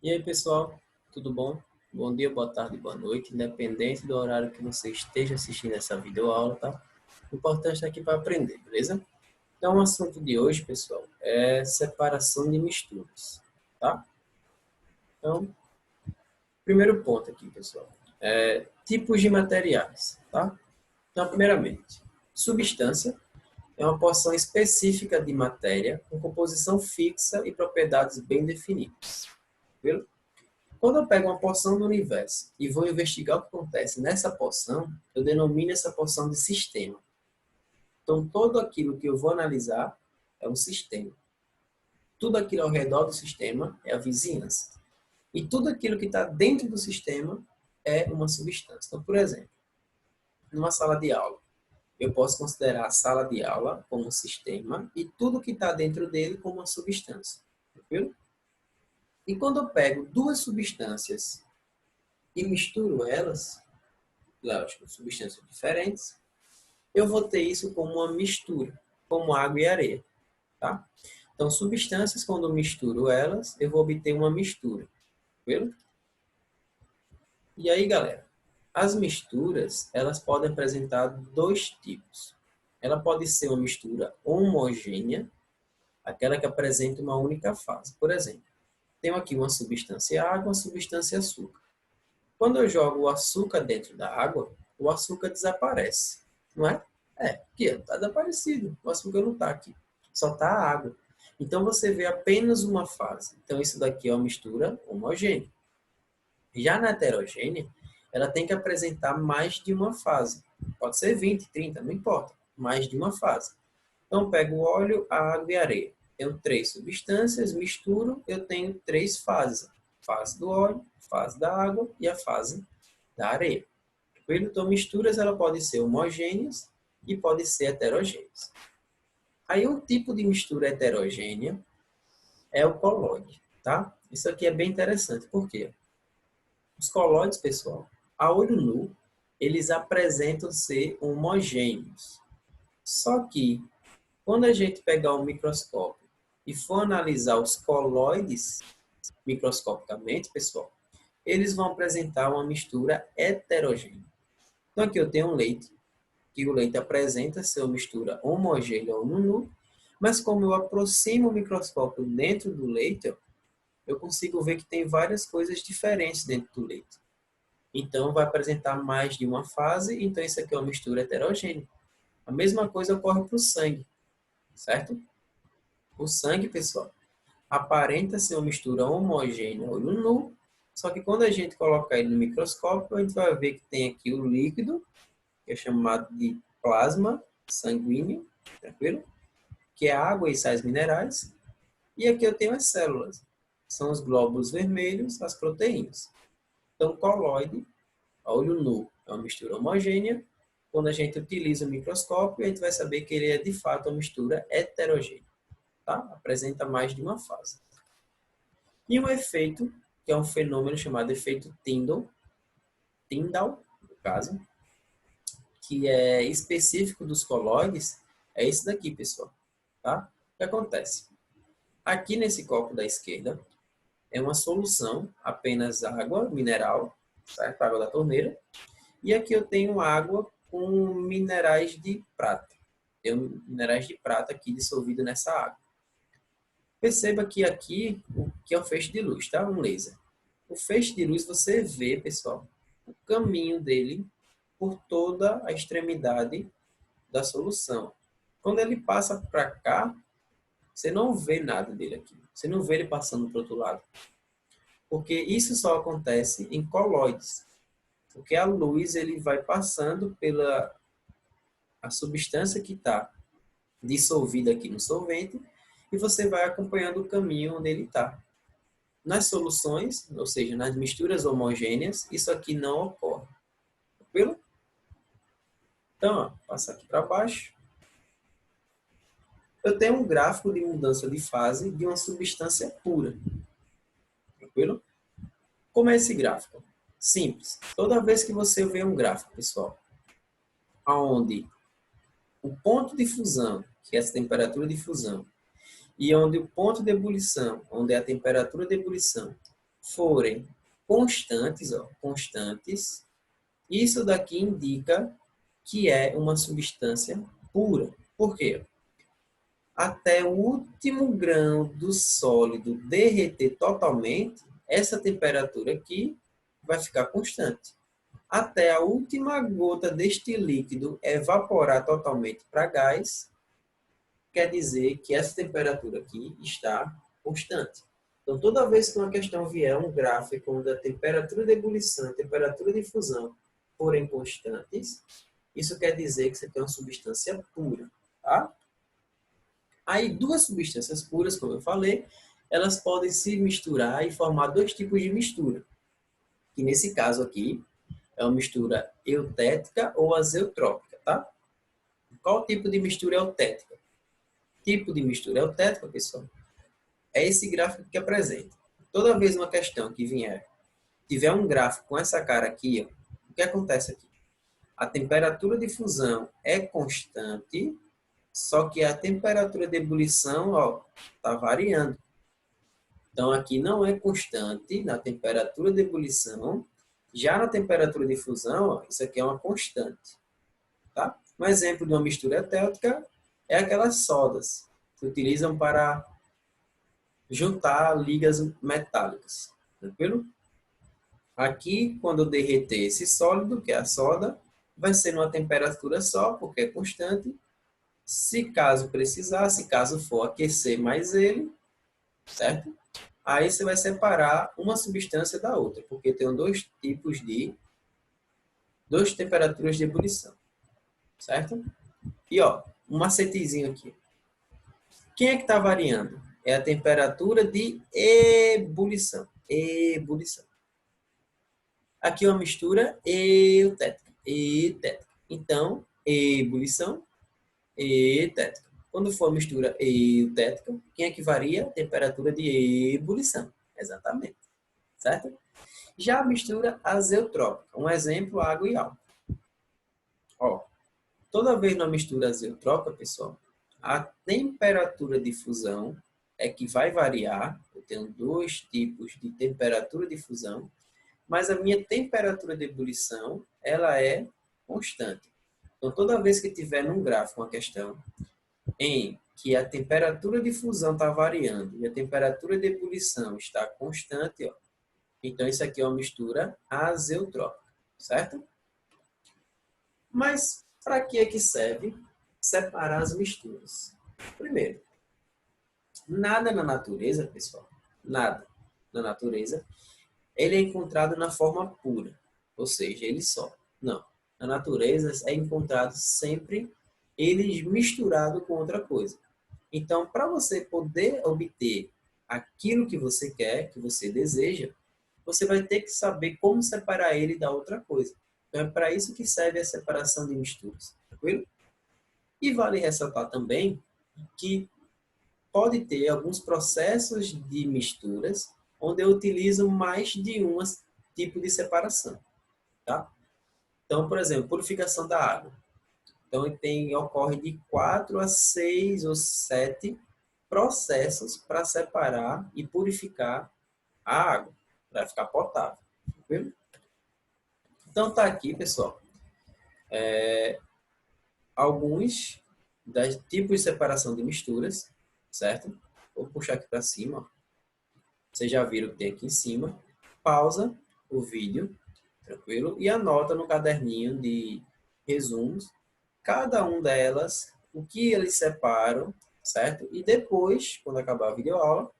E aí, pessoal, tudo bom? Bom dia, boa tarde, boa noite, independente do horário que você esteja assistindo essa videoaula, tá? O importante é estar aqui para aprender, beleza? Então, o assunto de hoje, pessoal, é separação de misturas, tá? Então, primeiro ponto aqui, pessoal, é tipos de materiais, tá? Então, primeiramente, substância é uma porção específica de matéria com composição fixa e propriedades bem definidas, viu? Quando eu pego uma porção do universo e vou investigar o que acontece nessa porção, eu denomino essa porção de sistema. Então, todo aquilo que eu vou analisar é um sistema. Tudo aquilo ao redor do sistema é a vizinhança. E tudo aquilo que está dentro do sistema é uma substância. Então, por exemplo, numa sala de aula, eu posso considerar a sala de aula como um sistema e tudo que está dentro dele como uma substância. Tranquilo? E quando eu pego duas substâncias e misturo elas, lógico, substâncias diferentes, eu vou ter isso como uma mistura, como água e areia, tá? Então, substâncias, quando eu misturo elas, eu vou obter uma mistura, viu? E aí, galera, as misturas, elas podem apresentar dois tipos. Ela pode ser uma mistura homogênea, aquela que apresenta uma única fase. Por exemplo, tenho aqui uma substância água, uma substância açúcar. Quando eu jogo o açúcar dentro da água, o açúcar desaparece, não é? Aqui está desaparecido, o açúcar não está aqui, só está a água. Então você vê apenas uma fase. Então isso daqui é uma mistura homogênea. Já na heterogênea, ela tem que apresentar mais de uma fase. Pode ser 20, 30, não importa, mais de uma fase. Então eu pego o óleo, a água e a areia. Tenho três substâncias, misturo, eu tenho três fases. Fase do óleo, fase da água e a fase da areia. Então, misturas ela pode ser homogêneas e pode ser heterogêneas. Aí, um tipo de mistura heterogênea é o colóide, tá? Isso aqui é bem interessante, por quê? Os colóides, pessoal, a olho nu, eles apresentam ser homogêneos. Só que, quando a gente pegar um microscópio e for analisar os colóides microscopicamente, pessoal, eles vão apresentar uma mistura heterogênea. Então, aqui eu tenho um leite, que o leite apresenta ser uma mistura homogênea ou nu, mas como eu aproximo o microscópio dentro do leite, eu consigo ver que tem várias coisas diferentes dentro do leite. Então, vai apresentar mais de uma fase, então isso aqui é uma mistura heterogênea. A mesma coisa ocorre para o sangue, certo? O sangue, pessoal, aparenta ser uma mistura homogênea ou nu, só que quando a gente colocar ele no microscópio, a gente vai ver que tem aqui o líquido, que é chamado de plasma sanguíneo, tranquilo? Que é água e sais minerais. E aqui eu tenho as células, são os glóbulos vermelhos, as proteínas. Então, colóide, a olho nu, é uma mistura homogênea. Quando a gente utiliza o microscópio, a gente vai saber que ele é de fato uma mistura heterogênea, tá? Apresenta mais de uma fase. E um efeito, que é um fenômeno chamado efeito Tyndall, no caso, que é específico dos colóides, é esse daqui, pessoal. Tá? O que acontece? Aqui nesse copo da esquerda é uma solução, apenas água mineral, certo? Água da torneira. E aqui eu tenho água com minerais de prata. Tenho minerais de prata aqui dissolvido nessa água. Perceba que aqui o que é um feixe de luz, tá? Um laser. O feixe de luz você vê, pessoal, o caminho dele por toda a extremidade da solução. Quando ele passa para cá, você não vê nada dele aqui. Você não vê ele passando para o outro lado. Porque isso só acontece em colóides. Porque a luz ele vai passando pela a substância que está dissolvida aqui no solvente e você vai acompanhando o caminho onde ele está. Nas soluções, ou seja, nas misturas homogêneas, isso aqui não ocorre. Tranquilo? Então, ó, passar aqui para baixo. Eu tenho um gráfico de mudança de fase de uma substância pura. Tranquilo? Como é esse gráfico? Simples. Toda vez que você vê um gráfico, pessoal, onde o ponto de fusão, que é essa temperatura de fusão, e onde o ponto de ebulição, onde é a temperatura de ebulição, forem constantes, ó, constantes, isso daqui indica que é uma substância pura. Por quê? Até o último grão do sólido derreter totalmente, essa temperatura aqui vai ficar constante. Até a última gota deste líquido evaporar totalmente para gás, quer dizer que essa temperatura aqui está constante. Então, toda vez que uma questão vier um gráfico onde a temperatura de ebulição e a temperatura de fusão forem constantes, isso quer dizer que você tem uma substância pura, tá? Aí, duas substâncias puras, como eu falei, elas podem se misturar e formar dois tipos de mistura. Que nesse caso aqui, é uma mistura eutética ou azeotrópica, tá? Qual tipo de mistura eutética? Tipo de mistura eutética, pessoal, é esse gráfico que apresenta. Toda vez uma questão que tiver um gráfico com essa cara aqui, ó, o que acontece aqui? A temperatura de fusão é constante, só que a temperatura de ebulição está variando. Então, aqui não é constante na temperatura de ebulição. Já na temperatura de fusão, ó, isso aqui é uma constante. Tá? Um exemplo de uma mistura eutérica é aquelas sodas que utilizam para juntar ligas metálicas. Tranquilo? Aqui, quando eu derreter esse sólido, que é a soda, vai ser numa temperatura só, porque é constante. Se caso precisar, se caso for aquecer mais ele, certo? Aí você vai separar uma substância da outra, porque tem duas temperaturas de ebulição, certo? E ó, um macetezinho aqui. Quem é que está variando? É a temperatura de ebulição. Ebulição. Aqui é uma mistura eutética. Eutética. Então, ebulição, eutética. Quando for mistura eutética, quem é que varia? A temperatura de ebulição. Exatamente. Certo? Já a mistura azeotrópica. Um exemplo, água e álcool. Ó, toda vez na mistura azeotrópica, pessoal, a temperatura de fusão é que vai variar. Eu tenho dois tipos de temperatura de fusão, mas a minha temperatura de ebulição, ela é constante. Então, toda vez que tiver num gráfico uma questão em que a temperatura de fusão está variando e a temperatura de ebulição está constante, ó, então isso aqui é uma mistura azeotrópica, certo? Mas para que é que serve separar as misturas? Primeiro, nada na natureza, pessoal, nada na natureza, ele é encontrado na forma pura, ou seja, ele só. Não. Na natureza é encontrado sempre ele misturado com outra coisa. Então, para você poder obter aquilo que você quer, que você deseja, você vai ter que saber como separar ele da outra coisa. Então, é para isso que serve a separação de misturas. Tranquilo? E vale ressaltar também que pode ter alguns processos de misturas onde eu utilizo mais de um tipo de separação. Tá? Então, por exemplo, purificação da água. Então, ocorre de 4 a 6 ou 7 processos para separar e purificar a água, para ficar potável. Tranquilo? Então, tá aqui, pessoal, alguns dos tipos de separação de misturas, certo? Vou puxar aqui para cima. Ó. Vocês já viram que tem aqui em cima. Pausa o vídeo, tranquilo? E anota no caderninho de resumos cada um delas, o que eles separam, certo? E depois, quando acabar a videoaula,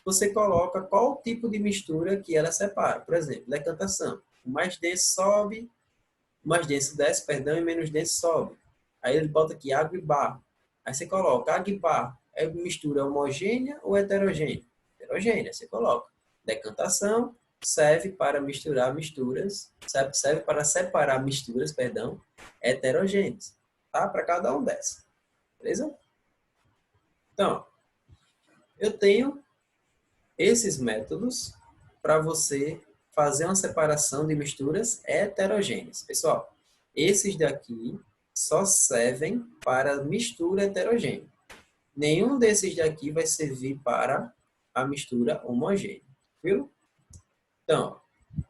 você coloca qual tipo de mistura que ela separa. Por exemplo, decantação. O mais denso sobe, o mais denso desce, perdão, e menos denso sobe. Aí ele bota aqui água e barro. Aí você coloca água e barro. É mistura homogênea ou heterogênea? Heterogênea, você coloca. Decantação serve para misturar misturas, serve para separar misturas, perdão, heterogêneas, tá? Para cada um dessas. Beleza? Então, eu tenho esses métodos para você fazer uma separação de misturas heterogêneas. Pessoal, esses daqui só servem para mistura heterogênea. Nenhum desses daqui vai servir para a mistura homogênea. Viu? Então, ó,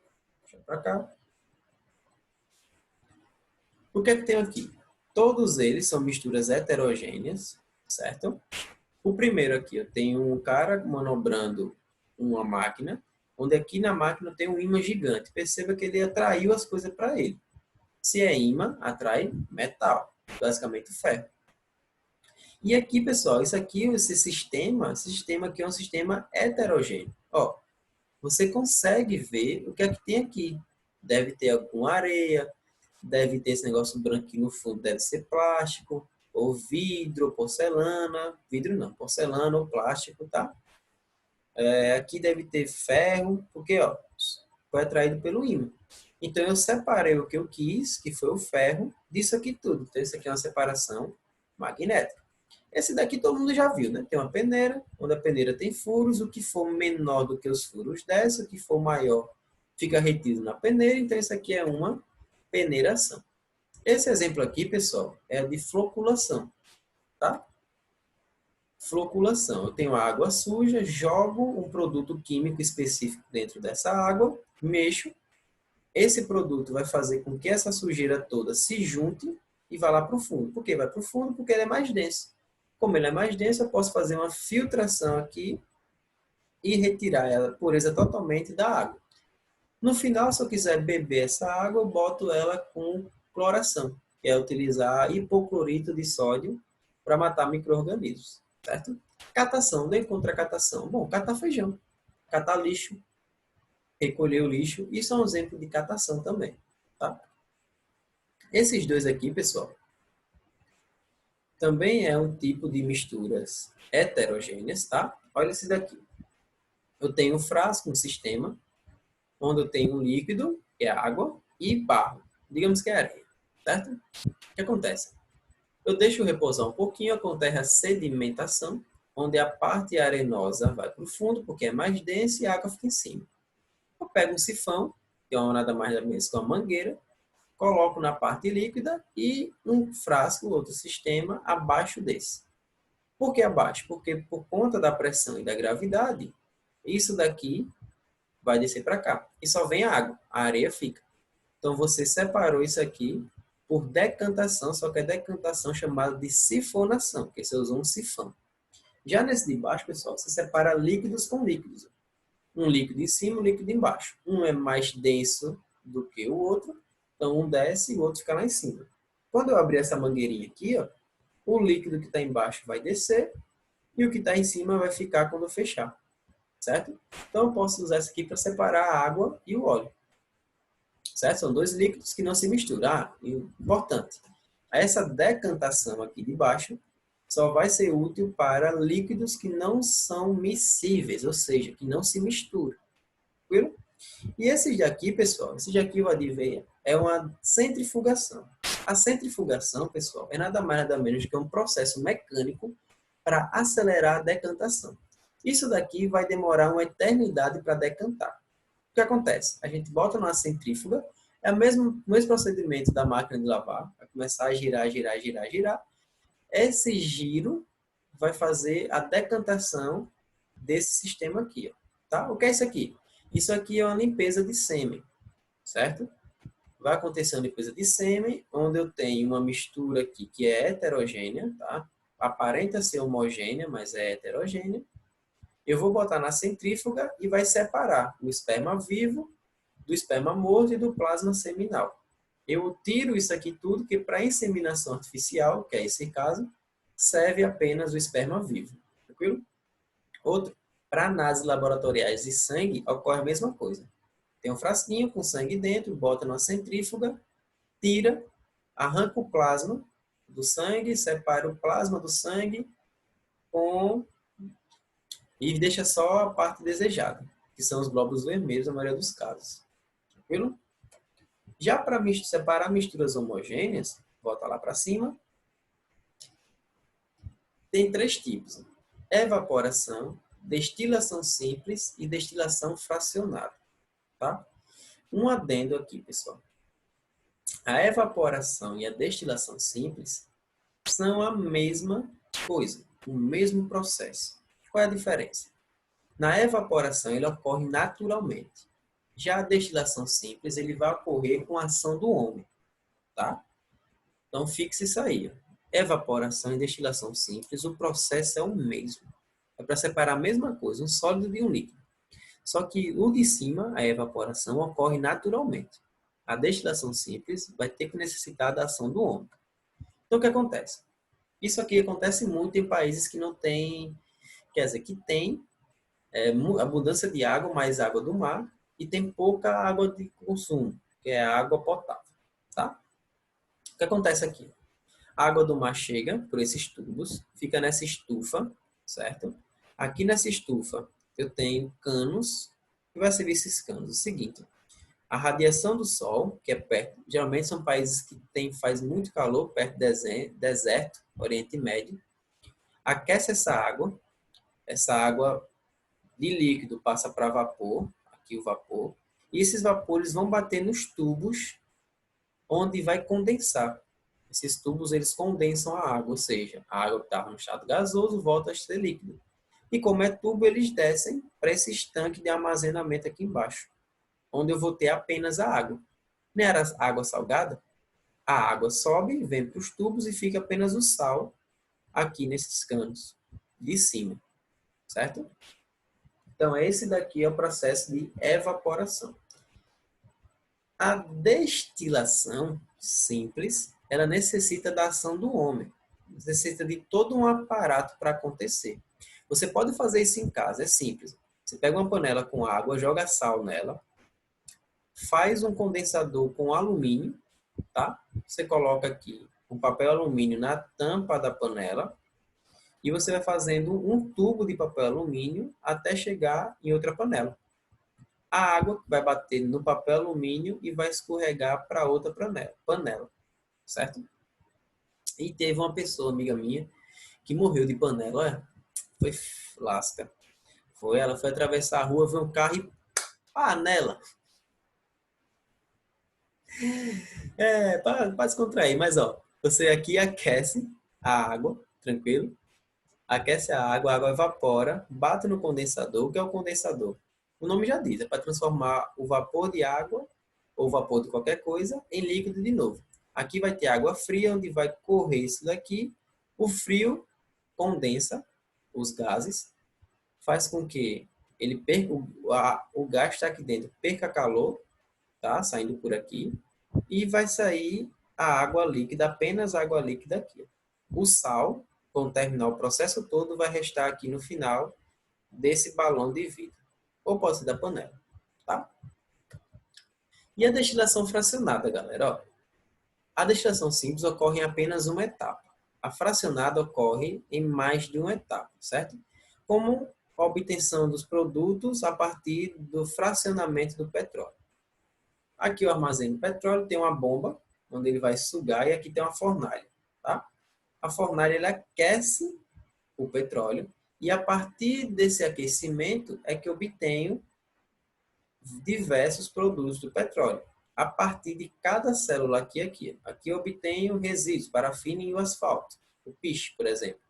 deixa para cá. O que é que tem aqui? Todos eles são misturas heterogêneas, certo? O primeiro aqui, eu tenho um cara manobrando uma máquina, onde aqui na máquina tem um ímã gigante. Perceba que ele atraiu as coisas para ele. Se é ímã, atrai metal, basicamente ferro. E aqui, pessoal, isso aqui, esse sistema aqui é um sistema heterogêneo. Ó, você consegue ver o que é que tem aqui. Deve ter alguma areia, deve ter esse negócio branquinho no fundo, deve ser plástico, ou vidro, ou porcelana. Vidro não, porcelana ou plástico, tá? Aqui deve ter ferro, porque ó, foi atraído pelo ímã. Então eu separei o que eu quis, que foi o ferro, disso aqui tudo. Então isso aqui é uma separação magnética. Esse daqui todo mundo já viu, né? Tem uma peneira, onde a peneira tem furos, o que for menor do que os furos desce, o que for maior fica retido na peneira, então isso aqui é uma peneiração. Esse exemplo aqui, pessoal, é de floculação, tá? Floculação. Eu tenho água suja, jogo um produto químico específico dentro dessa água, mexo. Esse produto vai fazer com que essa sujeira toda se junte e vá lá para o fundo. Por que vai para o fundo? Porque ele é mais denso. Como ele é mais denso, eu posso fazer uma filtração aqui e retirar a pureza totalmente da água. No final, se eu quiser beber essa água, eu boto ela com cloração, que é utilizar hipoclorito de sódio para matar micro-organismos, certo? Catação, nem contra catação. Bom, catar feijão, catar lixo, recolher o lixo, isso é um exemplo de catação também, tá? Esses dois aqui, pessoal, também é um tipo de misturas heterogêneas, tá? Olha esse daqui. Eu tenho um frasco, um sistema, onde eu tenho um líquido, que é água, e barro. Digamos que é areia, certo? O que acontece? Eu deixo repousar um pouquinho, acontece a sedimentação, onde a parte arenosa vai para o fundo, porque é mais densa, e a água fica em cima. Eu pego um sifão, que é nada mais nada menos que uma mangueira, coloco na parte líquida e um frasco, outro sistema, abaixo desse. Por que abaixo? Porque por conta da pressão e da gravidade, isso daqui vai descer para cá. E só vem a água, a areia fica. Então você separou isso aqui por decantação, só que é decantação chamada de sifonação, porque você usou um sifão. Já nesse de baixo, pessoal, você separa líquidos com líquidos. Um líquido em cima, um líquido embaixo. Um é mais denso do que o outro, então um desce e o outro fica lá em cima. Quando eu abrir essa mangueirinha aqui, ó, o líquido que está embaixo vai descer e o que está em cima vai ficar quando eu fechar, certo? Então eu posso usar isso aqui para separar a água e o óleo, certo? São dois líquidos que não se misturam. Importante. Essa decantação aqui de baixo só vai ser útil para líquidos que não são miscíveis, ou seja, que não se misturam. Tranquilo? E esse daqui, pessoal, esse daqui eu adivinho, é uma centrifugação. A centrifugação, pessoal, é nada mais nada menos que um processo mecânico para acelerar a decantação. Isso daqui vai demorar uma eternidade para decantar. O que acontece? A gente bota numa centrífuga, é o mesmo procedimento da máquina de lavar, vai começar a girar, girar, girar, girar. Esse giro vai fazer a decantação desse sistema aqui, ó, tá? O que é isso aqui? Isso aqui é uma limpeza de sêmen, certo? Vai acontecer uma limpeza de sêmen, onde eu tenho uma mistura aqui que é heterogênea, tá? Aparenta ser homogênea, mas é heterogênea. Eu vou botar na centrífuga e vai separar o esperma vivo do esperma morto e do plasma seminal. Eu tiro isso aqui tudo, que para inseminação artificial, que é esse caso, serve apenas o esperma vivo. Tranquilo? Outro, para análises laboratoriais de sangue, ocorre a mesma coisa. Tem um frasquinho com sangue dentro, bota na centrífuga, tira, arranca o plasma do sangue, separa o plasma do sangue com e deixa só a parte desejada, que são os glóbulos vermelhos na maioria dos casos. Tranquilo? Já para separar misturas homogêneas, volta lá para cima, tem três tipos: evaporação, destilação simples e destilação fracionada. Tá? Um adendo aqui, pessoal. A evaporação e a destilação simples são a mesma coisa, o mesmo processo. Qual é a diferença? Na evaporação, ele ocorre naturalmente. Já a destilação simples, ele vai ocorrer com a ação do homem, tá? Então, fixe isso aí. Ó. Evaporação e destilação simples, o processo é o mesmo. É para separar a mesma coisa, um sólido de um líquido. Só que o de cima, a evaporação, ocorre naturalmente. A destilação simples vai ter que necessitar da ação do homem. Então, o que acontece? Isso aqui acontece muito em países que não têm, quer dizer, que tem abundância de água, mais água do mar, e tem pouca água de consumo, que é a água potável, tá? O que acontece aqui? A água do mar chega por esses tubos, fica nessa estufa, certo? Aqui nessa estufa eu tenho canos, que vai servir esses canos. O seguinte, a radiação do Sol, que é perto, geralmente são países que faz muito calor, perto do deserto, Oriente Médio, aquece essa água de líquido passa para vapor, aqui o vapor, e esses vapores vão bater nos tubos onde vai condensar. Esses tubos eles condensam a água, ou seja, a água que estava no estado gasoso volta a ser líquido. E como é tubo, eles descem para esse estanque de armazenamento aqui embaixo, onde eu vou ter apenas a água. Não era água salgada? A água sobe, vem para os tubos e fica apenas o sal aqui nesses canos de cima, certo? Então, esse daqui é o processo de evaporação. A destilação simples, ela necessita da ação do homem. Necessita de todo um aparato para acontecer. Você pode fazer isso em casa, é simples. Você pega uma panela com água, joga sal nela, faz um condensador com alumínio, tá? Você coloca aqui um papel alumínio na tampa da panela e você vai fazendo um tubo de papel alumínio até chegar em outra panela. A água vai bater no papel alumínio e vai escorregar para outra panela, certo? E teve uma pessoa, amiga minha, que morreu de panela, olha, foi lasca. Ela foi atravessar a rua, viu um carro e panela. Para descontrair, mas ó, você aqui aquece a água, tranquilo? Aquece a água evapora, bate no condensador. O que é o condensador? O nome já diz, é para transformar o vapor de água ou vapor de qualquer coisa em líquido de novo. Aqui vai ter água fria, onde vai correr isso daqui. O frio condensa os gases, faz com que ele perca o gás que está aqui dentro, perca calor, tá? Saindo por aqui, e vai sair a água líquida, apenas água líquida aqui. O sal, quando terminar o processo todo, vai restar aqui no final desse balão de vidro, ou pode ser da panela, tá? E a destilação fracionada, galera? Ó, a destilação simples ocorre em apenas uma etapa. A fracionada ocorre em mais de uma etapa, certo? Como a obtenção dos produtos a partir do fracionamento do petróleo. Aqui o armazém do petróleo tem uma bomba, onde ele vai sugar, e aqui tem uma fornalha, tá? A fornalha ela aquece o petróleo, e a partir desse aquecimento é que eu obtenho diversos produtos do petróleo. A partir de cada célula aqui eu obtenho resíduos, parafina e o asfalto, o piche, por exemplo.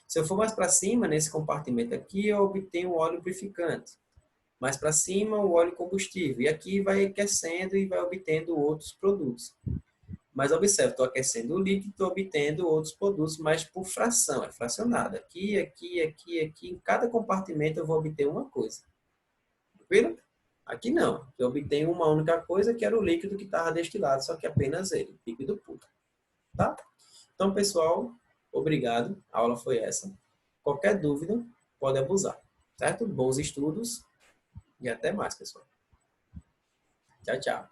Se eu for mais para cima, nesse compartimento aqui, eu obtenho o óleo lubrificante. Mais para cima, o óleo combustível. E aqui vai aquecendo e vai obtendo outros produtos. Mas observe, estou aquecendo o líquido, estou obtendo outros produtos, mas por fração, é fracionado. Aqui. Em cada compartimento eu vou obter uma coisa. Viram? Aqui não. Eu obtenho uma única coisa, que era o líquido que estava destilado, só que apenas ele, líquido puro. Tá? Então, pessoal, obrigado. A aula foi essa. Qualquer dúvida, pode abusar. Certo? Bons estudos e até mais, pessoal. Tchau, tchau.